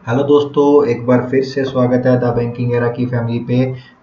Hello दोस्तों, एक बार फिर से स्वागत है द बैंकिंग एरा की फैमिली पे।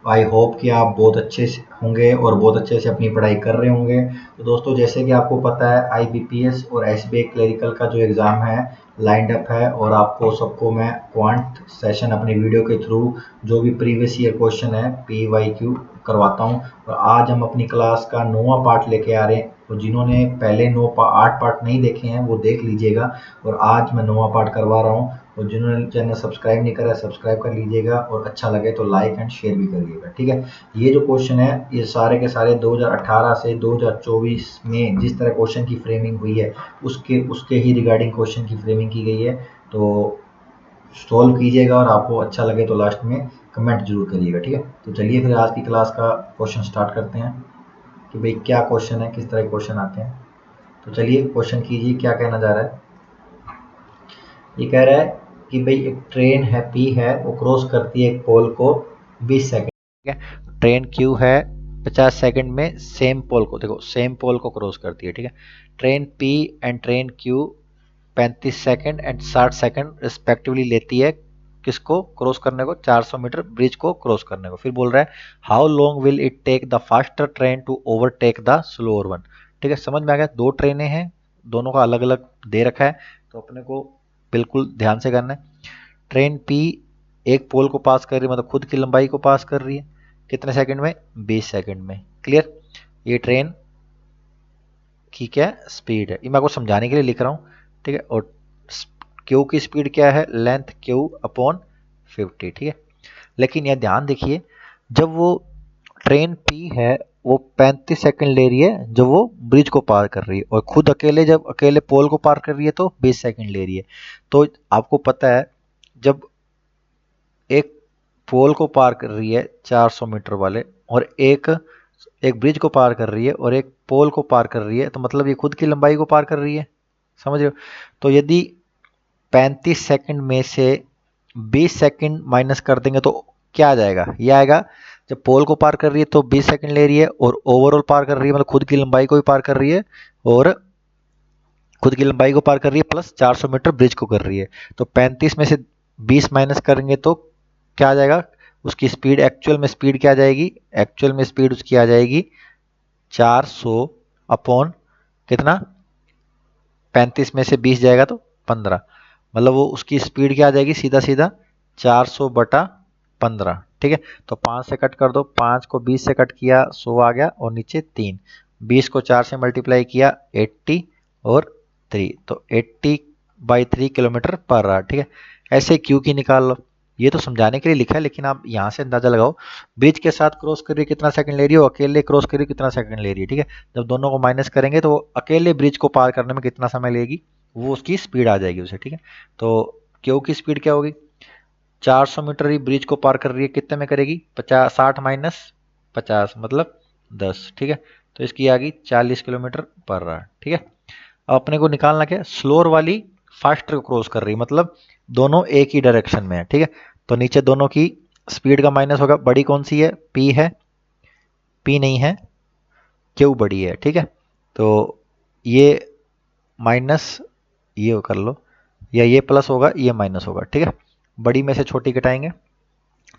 आई होप कि आप बहुत अच्छे से होंगे और बहुत अच्छे से अपनी पढ़ाई कर रहे होंगे। तो दोस्तों, जैसे कि आपको पता है आईबीपीएस और एसबीआई क्लरिकल का जो एग्ज़ाम है लाइंड अप है, और आपको सबको मैं क्वांट सेशन अपने वीडियो के थ्रू जो भी प्रीवियस ईयर क्वेश्चन है पीवाईक्यू करवाता हूँ। और आज हम अपनी क्लास का 9वां पार्ट लेके आ रहे हैं। तो जिन्होंने पहले 8 पार्ट नहीं देखे हैं वो देख लीजिएगा, और आज मैं 9वां पार्ट करवा रहा हूँ। और जिन्होंने चैनल सब्सक्राइब नहीं करा है सब्सक्राइब कर लीजिएगा, और अच्छा लगे तो लाइक एंड शेयर भी करिएगा, ठीक है। ये जो क्वेश्चन है ये सारे के सारे 2018 से 2024 में जिस तरह क्वेश्चन की फ्रेमिंग हुई है उसके उसके ही रिगार्डिंग क्वेश्चन की फ्रेमिंग की गई है। तो सॉल्व कीजिएगा, और आपको अच्छा लगे तो लास्ट में कमेंट जरूर करिएगा, ठीक है। तो चलिए फिर आज की क्लास का क्वेश्चन स्टार्ट करते हैं कि भाई क्या क्वेश्चन है, किस तरह के क्वेश्चन आते हैं। तो चलिए क्वेश्चन कीजिए, क्या कहना जा रहा है। ये कह रहा है कि भाई एक ट्रेन है पी है, वो क्रॉस करती है एक पोल को 20 सेकंड, ठीक है। ट्रेन क्यू है 50 सेकंड में सेम पोल को, देखो सेम पोल को क्रॉस करती है, ठीक है। Train P and train Q 35 second and 60 second respectively लेती है किसको क्रॉस करने को, 400 मीटर ब्रिज को क्रॉस करने को। फिर बोल रहा है how long will it take the faster train to overtake the slower one. ठीक है, समझ में आ गया। दो ट्रेनें हैं, दोनों का अलग अलग दे रखा है, तो अपने को बिल्कुल ध्यान से करना है। ट्रेन पी एक पोल को पास कर रही है, मतलब खुद की लंबाई को पास कर रही है, कितने सेकंड में, 20 सेकंड में। क्लियर। ये ट्रेन की क्या स्पीड है, ये मैं आपको समझाने के लिए लिख रहा हूँ, ठीक है। और क्यू की स्पीड क्या है, लेंथ क्यू अपॉन 50, ठीक है। लेकिन यह ध्यान देखिए, जब वो ट्रेन पी है वो 35 सेकंड ले रही है जब वो ब्रिज को पार कर रही है, और खुद अकेले जब अकेले पोल को पार कर रही है तो 20 सेकंड ले रही है। तो आपको पता है जब एक पोल को पार कर रही है 400 मीटर वाले, और एक एक ब्रिज को पार कर रही है और एक पोल को पार कर रही है, तो मतलब ये खुद की लंबाई को पार कर रही है, समझ रहे हो। तो यदि 35 सेकंड में से 20 सेकंड माइनस कर देंगे तो क्या आ जाएगा, ये आएगा जब पोल को पार कर रही है तो 20 सेकंड ले रही है, और ओवरऑल पार कर रही है मतलब खुद की लंबाई को भी पार कर रही है, और खुद की लंबाई को पार कर रही है प्लस 400 मीटर ब्रिज को कर रही है। तो 35 में से 20 माइनस करेंगे तो क्या आ जाएगा, उसकी स्पीड एक्चुअल में स्पीड क्या आ जाएगी, एक्चुअल में स्पीड उसकी आ जाएगी 400 अपॉन कितना, 35 में से 20 जाएगा तो 15, मतलब वो उसकी स्पीड क्या आ जाएगी, सीधा सीधा 400 बटा 15, ठीक है। तो 5 से कट कर दो, 5 को 20 से कट किया 100 आ गया, और नीचे 3, 20 को 4 से मल्टीप्लाई किया 80 और 3, तो 80/3 किलोमीटर पर आवर, ठीक है। ऐसे क्यू की निकाल लो, ये तो समझाने के लिए लिखा है, लेकिन आप यहाँ से अंदाजा लगाओ ब्रिज के साथ क्रॉस कर रही है कितना सेकंड ले रही है, और अकेले क्रॉस कर रही है कितना सेकंड ले रही है, ठीक है। जब दोनों को माइनस करेंगे तो वो अकेले ब्रिज को पार करने में कितना समय लेगी, वो उसकी स्पीड आ जाएगी उसे, ठीक है। तो क्यू की स्पीड क्या होगी, 400 मीटर ही ब्रिज को पार कर रही है, कितने में करेगी, 50, 60 माइनस 50 मतलब 10, ठीक है। तो इसकी आ गई 40 किलोमीटर पर आवर, ठीक है। अब अपने को निकालना क्या है, स्लोअर वाली फास्टर को क्रॉस कर रही है, मतलब दोनों एक ही डायरेक्शन में है, ठीक है। तो नीचे दोनों की स्पीड का माइनस होगा, बड़ी कौन सी है, पी है, पी नहीं है, क्यू बड़ी है, ठीक है। तो ये माइनस ये कर लो, या ये प्लस होगा ये माइनस होगा, ठीक है। बड़ी में से छोटी घटाएंगे,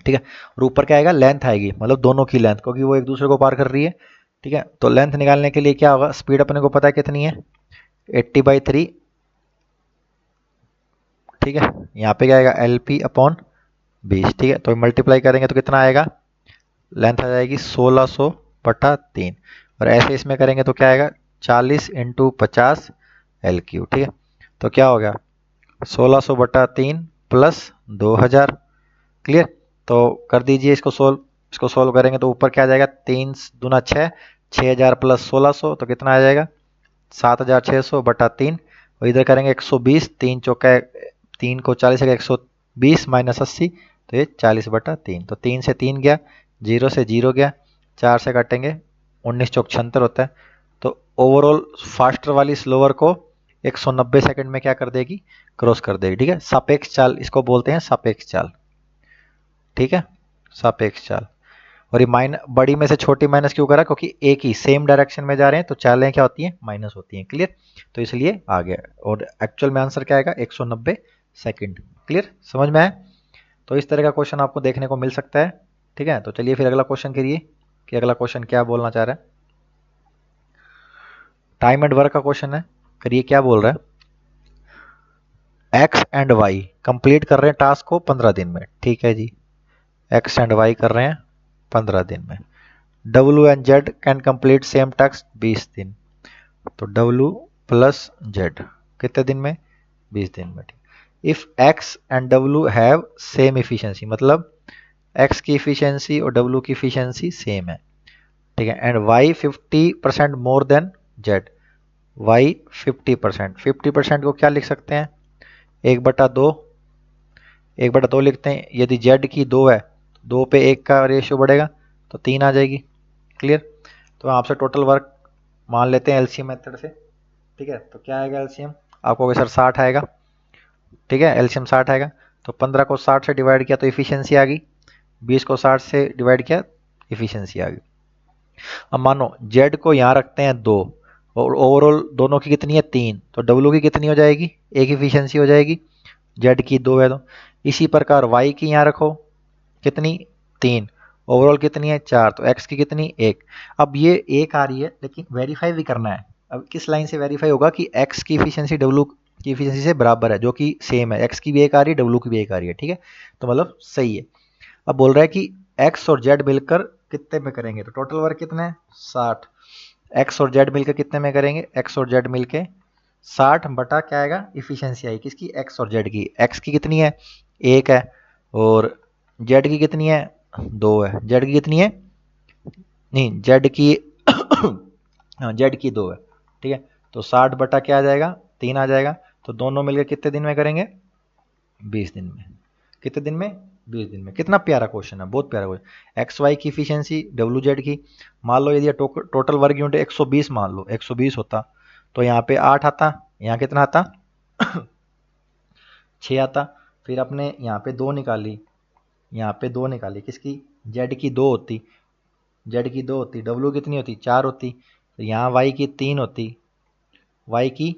ठीक है। और ऊपर क्या आएगा, लेंथ आएगी, मतलब दोनों की लेंथ, क्योंकि वो एक दूसरे को पार कर रही है, ठीक है। तो लेंथ निकालने के लिए क्या होगा, स्पीड अपने को पता है कितनी है, 80/3, ठीक है। यहाँ पे क्या आएगा, एल पी अपॉन 20, ठीक है। तो मल्टीप्लाई करेंगे तो कितना आएगा, लेंथ आ जाएगी 1600/3, और ऐसे इसमें करेंगे तो क्या आएगा, 40 × 50 एल क्यू, ठीक है। तो क्या हो गया, 1600/3 प्लस 2000, क्लियर। तो कर दीजिए इसको सोल्व, इसको सोल्व करेंगे तो ऊपर क्या आ जाएगा, 3 दूना 6, 6000 प्लस 1600 तो कितना आ जाएगा, 7600/3, और इधर करेंगे 120, 3 चौका 3 को 40 है, 120 माइनस 80, तो ये 40/3, तो 3 से 3 गया, 0 से 0 गया, 4 से काटेंगे 19 चौक 76 होता है। तो ओवरऑल फास्टर वाली स्लोअर को 190 सेकंड में क्या कर देगी, क्रॉस कर देगी, ठीक है। सापेक्ष चाल इसको बोलते हैं, सापेक्ष चाल, ठीक है, सापेक्ष चाल। और ये बड़ी में से छोटी माइनस क्यों करा, क्योंकि एक ही सेम डायरेक्शन में जा रहे हैं तो चालें क्या होती हैं, माइनस होती हैं, क्लियर। तो इसलिए आ गया, और एक्चुअल में आंसर क्या आएगा, 190 सेकंड। क्लियर, समझ में आया? तो इस तरह का क्वेश्चन आपको देखने को मिल सकता है। ठीक है, तो चलिए फिर अगला क्वेश्चन करिए कि अगला क्वेश्चन क्या बोलना चाह रहा है। टाइम एंड वर्क का क्वेश्चन है, करिए क्या बोल रहा है। एक्स एंड वाई कंप्लीट कर रहे हैं टास्क को 15 दिन में। ठीक है जी, एक्स एंड वाई कर रहे हैं 15 दिन में। W and Z can complete same task 20 दिन। तो डब्ल्यू प्लस जेड कितने दिन में? 20 दिन में। If X and W have same efficiency, मतलब एक्स की इफिशियंसी और डब्ल्यू की इफिशियंसी सेम है। ठीक है, and Y 50% more than Z. Y 50%, 50% को क्या लिख सकते हैं? 1/2, 1/2 लिखते हैं। यदि जेड की 2 है, 2 पे 1 का रेशियो बढ़ेगा तो 3 आ जाएगी। क्लियर, तो आपसे टोटल वर्क मान लेते हैं एलसीएम मेथड से। ठीक है, तो क्या आएगा एलसीएम? आपको सर 60 आएगा। ठीक है, एलसीएम 60 आएगा। तो 15 को 60 से डिवाइड किया तो इफिशियंसी आ गई, 20 को 60 से डिवाइड किया इफिशियंसी आ गई। अब मानो जेड को यहाँ रखते हैं 2 और ओवरऑल दोनों की कितनी है? 3, तो डब्ल्यू की कितनी हो जाएगी? एक इफिशियंसी हो जाएगी, जेड की 2 है तो। इसी प्रकार वाई की यहाँ रखो, कितनी? 3, ओवरऑल कितनी है? 4, तो एक्स की कितनी? 1। अब ये 1 आ रही है लेकिन वेरीफाई भी करना है। अब किस लाइन से वेरीफाई होगा कि एक्स की इफिशियंसी डब्ल्यू की इफिशियंसी से बराबर है, जो कि सेम है। एक्स की भी 1 आ रही है, डब्ल्यू की भी 1 आ रही है। ठीक है, तो मतलब सही है। अब बोल रहा है कि एक्स और जेड मिलकर कितने में करेंगे, तो टोटल वर्क कितना है? 60। एक्स और जेड मिलकर कितने में करेंगे? एक्स और जेड मिलके 60 बटा क्या आएगा? इफिशियंसी आई किसकी? एक्स और जेड की। एक्स की कितनी है? 1 है, और जेड की कितनी है? 2 है। जेड की कितनी है? नहीं, जेड की हाँ, जेड की 2 है। ठीक है, तो 60 बटा क्या आ जाएगा? 3 आ जाएगा। तो दोनों मिलकर कितने दिन में करेंगे? 20 दिन में। कितने दिन में? 20 दिन में। कितना प्यारा क्वेश्चन है, बहुत प्यारा क्वेश्चन। एक्स वाई की इफिशियंसी, डब्ल्यू जेड की। मान लो यदि टोटल वर्क यूनिट 120, मान लो 120 होता, तो यहाँ पे 8 आता, यहाँ कितना आता? 6 आता। फिर अपने यहाँ पे 2 निकाली, यहाँ पे 2 निकाली किसकी? जेड की 2 होती, जेड की 2 होती, डब्ल्यू कितनी होती? 4 होती। तो यहाँ वाई की 3 होती, वाई की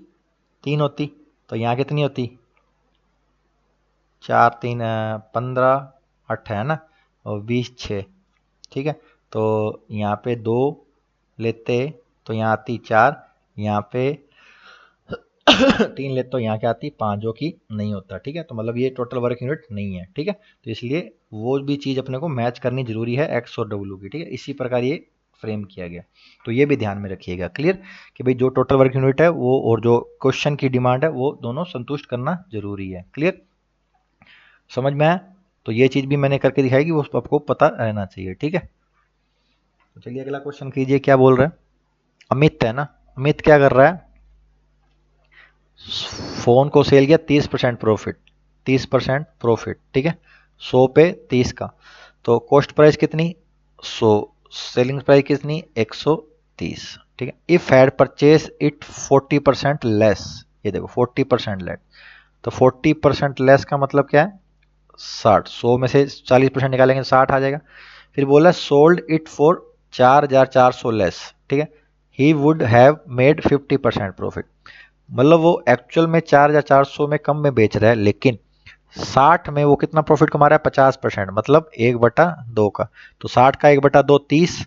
3 होती, तो यहाँ कितनी होती? 4 3 15, 8 है ना, और 20 6। ठीक है, तो यहाँ पे 2 लेते तो यहाँ आती 4, यहाँ पे 3 लेते तो यहाँ क्या आती? 5, जो कि नहीं होता। ठीक है, तो मतलब ये टोटल वर्क यूनिट नहीं है। ठीक है, तो इसलिए वो भी चीज़ अपने को मैच करनी जरूरी है, एक्स और डब्ल्यू की। ठीक है, इसी प्रकार ये फ्रेम किया गया, तो ये भी ध्यान में रखिएगा। क्लियर, कि भाई जो टोटल वर्क यूनिट है वो और जो क्वेश्चन की डिमांड है वो दोनों संतुष्ट करना जरूरी है। क्लियर, समझ में आया? तो ये चीज़ भी मैंने करके दिखाई कि वो आपको पता रहना चाहिए। ठीक है, तो चलिए अगला क्वेश्चन कीजिए, क्या बोल रहे हैं। अमित है ना, अमित क्या कर रहा है? फोन को सेल किया 30% प्रॉफिट, 30% प्रॉफिट। ठीक है, 100 पे 30 का, तो कॉस्ट प्राइस कितनी? 100, सेलिंग प्राइस कितनी? 130। ठीक है, if had purchase it 40% less, ये देखो 40% लेस, तो 40% लेस का मतलब क्या है? 60, 100 में से 40% निकालेंगे 60 आ जाएगा। फिर बोला सोल्ड इट फॉर 4400 लेस। ठीक है, he would have made 50% profit, मतलब वो एक्चुअल में 4400 में कम में बेच रहा है, लेकिन 60 में वो कितना प्रॉफिट कमा रहा है? 50%, मतलब 1/2 का। तो 60 का 1/2 30,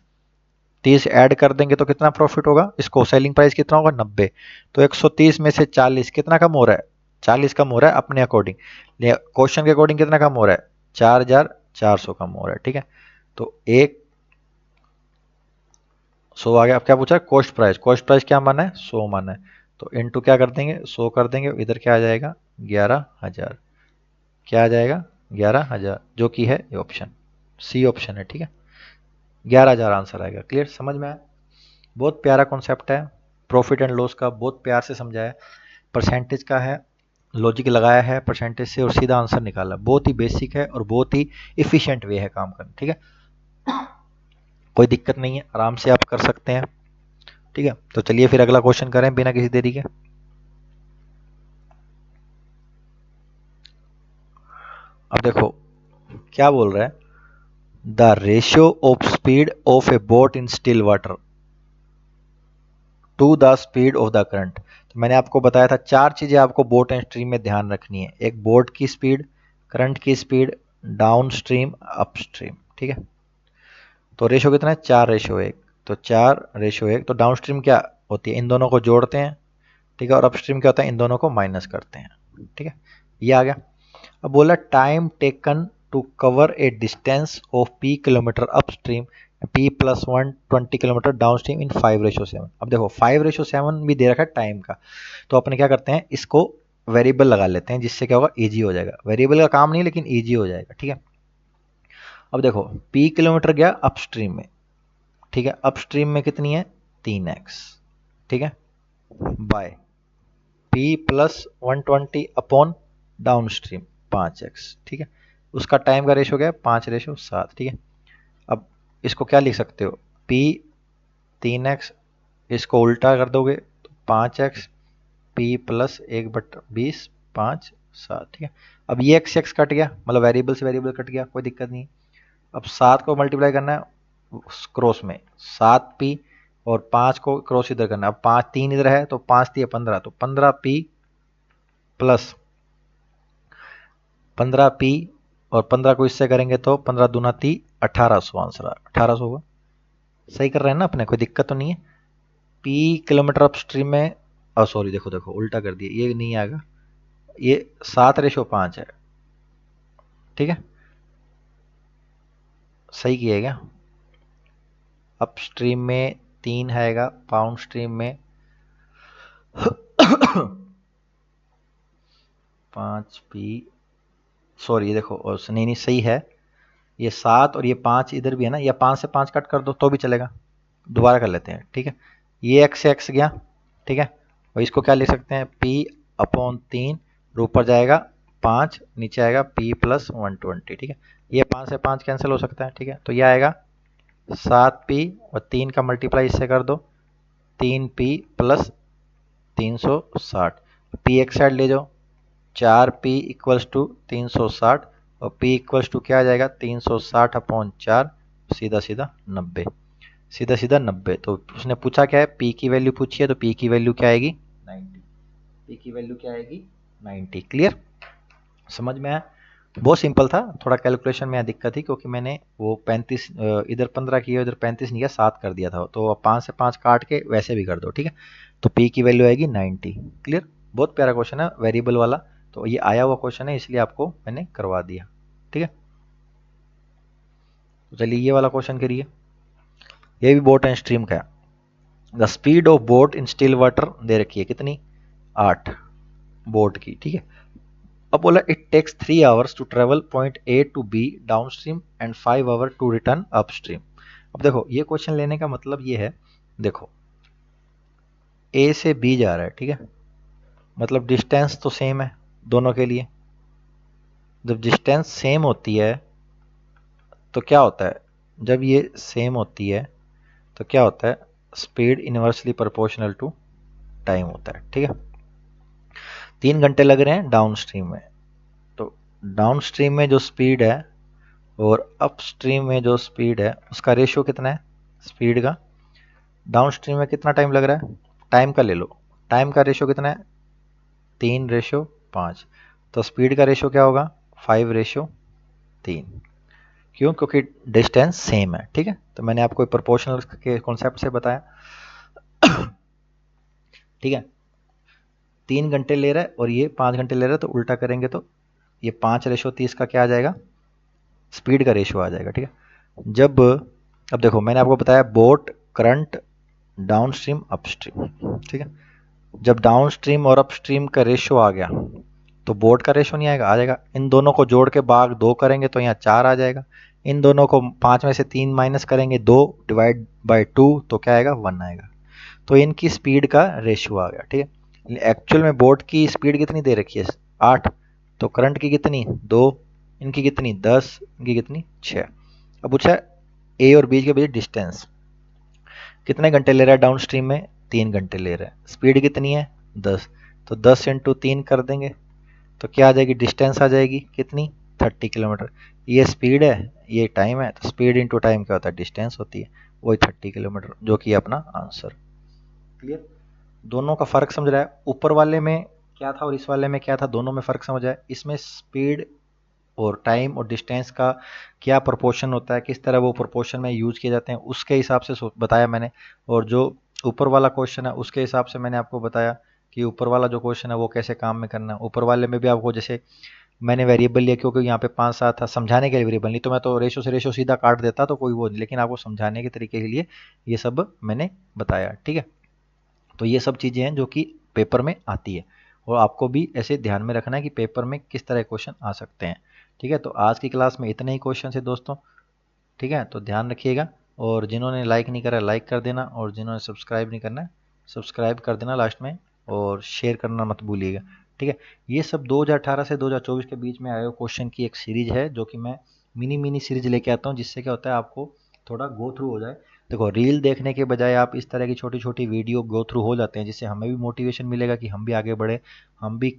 30 ऐड कर देंगे तो कितना प्रॉफिट होगा? इसको सेलिंग प्राइस कितना होगा? 90। तो 130 में से 40 कितना कम हो रहा है? 40 कम हो रहा है अपने अकॉर्डिंग, क्वेश्चन के अकॉर्डिंग कितना कम हो रहा है? 4400 कम हो रहा है। ठीक है, तो एक 100 आ गया। अब क्या पूछा है? कॉस्ट प्राइस, कॉस्ट प्राइस क्या माना है? 100 माना है, तो इनटू क्या कर देंगे? 100 कर देंगे, इधर क्या आ जाएगा? 11,000। क्या आ जाएगा? 11,000, जो कि है ये ऑप्शन सी ऑप्शन है। ठीक है, 11,000 आंसर आएगा। क्लियर, समझ में आया? बहुत प्यारा कॉन्सेप्ट है, प्रॉफिट एंड लॉस का बहुत प्यार से समझाया, परसेंटेज का है, लॉजिक लगाया है परसेंटेज से और सीधा आंसर निकाला। बहुत ही बेसिक है और बहुत ही इफिशिएंट वे है काम करना। ठीक है, कोई दिक्कत नहीं है, आराम से आप कर सकते हैं। ठीक है, तो चलिए फिर अगला क्वेश्चन करें बिना किसी देरी के। अब देखो क्या बोल रहा है, the ratio of speed of a boat in still water. To the speed of the current. तो मैंने आपको बताया था 4 चीज़ें आपको बोट एंड स्ट्रीम में ध्यान रखनी है। एक बोट की स्पीड, करंट की स्पीड, डाउन स्ट्रीम, अपस्ट्रीम। ठीक है, तो रेशो कितना है? 4:1। तो 4:1। तो डाउन स्ट्रीम क्या होती है? इन दोनों को जोड़ते हैं। ठीक है, और अपस्ट्रीम क्या होता है? इन दोनों को माइनस करते हैं। ठीक है, ये आ गया। अब बोला time taken to cover a distance of p kilometre upstream, p + 120 kilometre downstream in 5:7। अब देखो 5:7 भी दे रखा है टाइम का, तो अपने क्या करते हैं, इसको वेरिएबल लगा लेते हैं, जिससे क्या होगा, ईजी हो जाएगा। वेरिएबल का काम नहीं, लेकिन ईजी हो जाएगा। ठीक है, अब देखो p किलोमीटर गया अपस्ट्रीम में। ठीक है, अपस्ट्रीम में कितनी है? 3x। ठीक है, by p + 120 upon downstream 5x। ठीक है, उसका टाइम का रेशो क्या है? 5:7। ठीक है, अब इसको क्या लिख सकते हो? p 3x, इसको उल्टा कर दोगे तो 5x, p + 1/20 5 7। ठीक है, अब ये x कट गया, मतलब वेरिएबल से वेरिएबल कट गया, कोई दिक्कत नहीं। अब 7 को मल्टीप्लाई करना है क्रॉस में, 7p, और 5 को क्रॉस इधर करना है। अब 5 3 इधर है, तो 5 3 15, तो 15p + 15p, और 15 को इससे करेंगे तो 15 दूना 30, 1800 आंसर आ 1800 होगा। सही कर रहे हैं ना अपने, कोई दिक्कत तो नहीं है। p किलोमीटर अपस्ट्रीम में, सॉरी देखो देखो उल्टा कर दिया, ये नहीं आएगा, ये 7:5 है। ठीक है, सही किया क्या? अपस्ट्रीम में 3 आएगा, डाउन स्ट्रीम में 5p, सॉरी ये देखो, और नहीं नहीं सही है, ये 7 और ये 5 इधर भी है ना, या 5 से 5 कट कर दो तो भी चलेगा। दोबारा कर लेते हैं। ठीक है, ये x से x गया। ठीक है, और इसको क्या लिख सकते हैं? p/3, ऊपर जाएगा 5, नीचे आएगा p + 120। ठीक है, ये 5 से 5 कैंसिल हो सकता है। ठीक है, तो ये आएगा 7p, और 3 का मल्टीप्लाई इससे कर दो, 3p + 360। p एक साइड ले जाओ, 4p = 360, और p = क्या आ जाएगा? 360/4, सीधा सीधा 90। सीधा सीधा 90। तो उसने पूछा क्या है? p की वैल्यू पूछी है, तो p की वैल्यू क्या आएगी? 90। p की वैल्यू क्या आएगी? 90। क्लियर? समझ में आया? बहुत सिंपल था, थोड़ा कैलकुलेशन में दिक्कत थी, क्योंकि मैंने वो 35 इधर 15 किया, इधर 35 नहीं किया, 7 कर दिया था। तो 5 से 5 काट के वैसे भी कर दो। ठीक है, तो p की वैल्यू आएगी 90। क्लियर? बहुत प्यारा क्वेश्चन है, वेरिएबल वाला। तो ये आया हुआ क्वेश्चन है, इसलिए आपको मैंने करवा दिया। ठीक है, तो चलिए ये वाला क्वेश्चन करिए। ये भी बोट एंड स्ट्रीम का है। The speed of boat in still water दे रखी है कितनी? 8 बोट की। ठीक है, अब बोला it takes 3 hours to travel point A to B downstream and 5 hour to return upstream. अब देखो ये क्वेश्चन लेने का मतलब ये है, देखो ए से बी जा रहा है। ठीक है, मतलब डिस्टेंस तो सेम है दोनों के लिए। जब डिस्टेंस सेम होती है तो क्या होता है? जब ये सेम होती है तो क्या होता है? Speed inversely proportional to time होता है। ठीक है, 3 घंटे लग रहे हैं डाउन स्ट्रीम में, तो डाउन स्ट्रीम में जो स्पीड है और अप स्ट्रीम में जो स्पीड है, उसका रेशियो कितना है स्पीड का? डाउन स्ट्रीम में कितना टाइम लग रहा है? टाइम का ले लो, टाइम का रेशियो कितना है? 3:5। तो स्पीड का रेशियो क्या होगा? 5:3। क्यों? क्योंकि डिस्टेंस सेम है। ठीक है, तो मैंने आपको प्रोपोर्शनल के कॉन्सेप्ट से बताया। ठीक है, 3 घंटे ले रहा है और ये 5 घंटे ले रहा है, तो उल्टा करेंगे तो ये 5:30 का क्या आ जाएगा? स्पीड का रेशियो आ जाएगा। ठीक है, जब, अब देखो मैंने आपको बताया boat, current, down stream, upstream. ठीक है, जब डाउन स्ट्रीम और अपस्ट्रीम का रेशियो आ गया तो बोट का रेशियो नहीं आएगा, आ जाएगा। इन दोनों को जोड़ के भाग 2 करेंगे तो यहाँ 4 आ जाएगा। इन दोनों को 5 में से 3 माइनस करेंगे, 2 डिवाइड बाई 2, तो क्या आएगा? 1 आएगा। तो इनकी स्पीड का रेशियो आ गया। ठीक है, एक्चुअल में बोट की स्पीड कितनी दे रखी है? 8। तो करंट की कितनी? 2। इनकी कितनी? 10। इनकी कितनी? 6। अब पूछा ए और बी के बीच डिस्टेंस कितने घंटे ले रहा है डाउन स्ट्रीम में? 3 घंटे ले रहा है। स्पीड कितनी है? 10। तो 10 × 3 कर देंगे तो क्या आ जाएगी? डिस्टेंस आ जाएगी कितनी? 30 किलोमीटर। ये स्पीड है, ये टाइम है, तो स्पीड इंटू टाइम क्या होता है? डिस्टेंस होती है, वही 30 किलोमीटर, जो कि अपना आंसर। क्लियर? दोनों का फ़र्क समझ रहा है? ऊपर वाले में क्या था और इस वाले में क्या था, दोनों में फ़र्क समझ आया? इसमें स्पीड और टाइम और डिस्टेंस का क्या प्रोपोर्शन होता है, किस तरह वो प्रोपोर्शन में यूज किए जाते हैं, उसके हिसाब से बताया मैंने। और जो ऊपर वाला क्वेश्चन है उसके हिसाब से मैंने आपको बताया कि ऊपर वाला जो क्वेश्चन है वो कैसे काम में करना है। ऊपर वाले में भी आपको जैसे मैंने वेरिएबल लिया क्योंकि यहाँ पे 5-7 था, समझाने के लिए वेरिएबल, नहीं तो मैं तो रेशो से रेशो सीधा काट देता तो कोई वो नहीं, लेकिन आपको समझाने के तरीके के लिए ये सब मैंने बताया। ठीक है, तो ये सब चीज़ें हैं जो कि पेपर में आती है और आपको भी ऐसे ध्यान में रखना है कि पेपर में किस तरह क्वेश्चन आ सकते हैं। ठीक है, तो आज की क्लास में इतने ही क्वेश्चन है दोस्तों। ठीक है, तो ध्यान रखिएगा और जिन्होंने लाइक नहीं करा लाइक कर देना और जिन्होंने सब्सक्राइब नहीं करना सब्सक्राइब कर देना लास्ट में, और शेयर करना मत भूलिएगा। ठीक है, ये सब 2018 से 2024 के बीच में आए हुए क्वेश्चन की एक सीरीज है जो कि मैं मिनी मिनी सीरीज लेके आता हूँ, जिससे क्या होता है आपको थोड़ा गो थ्रू हो जाए। देखो, रील देखने के बजाय आप इस तरह की छोटी छोटी वीडियो गो थ्रू हो जाते हैं, जिससे हमें भी मोटिवेशन मिलेगा कि हम भी आगे बढ़े, हम भी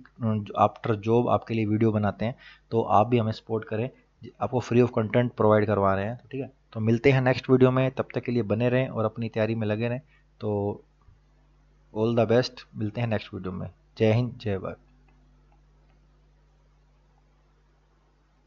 आफ्टर जॉब आपके लिए वीडियो बनाते हैं, तो आप भी हमें सपोर्ट करें। आपको फ्री ऑफ कंटेंट प्रोवाइड करवा रहे हैं, तो ठीक है, तो मिलते हैं नेक्स्ट वीडियो में, तब तक के लिए बने रहें और अपनी तैयारी में लगे रहें। तो ऑल द बेस्ट, मिलते हैं नेक्स्ट वीडियो में। जय हिंद, जय भारत।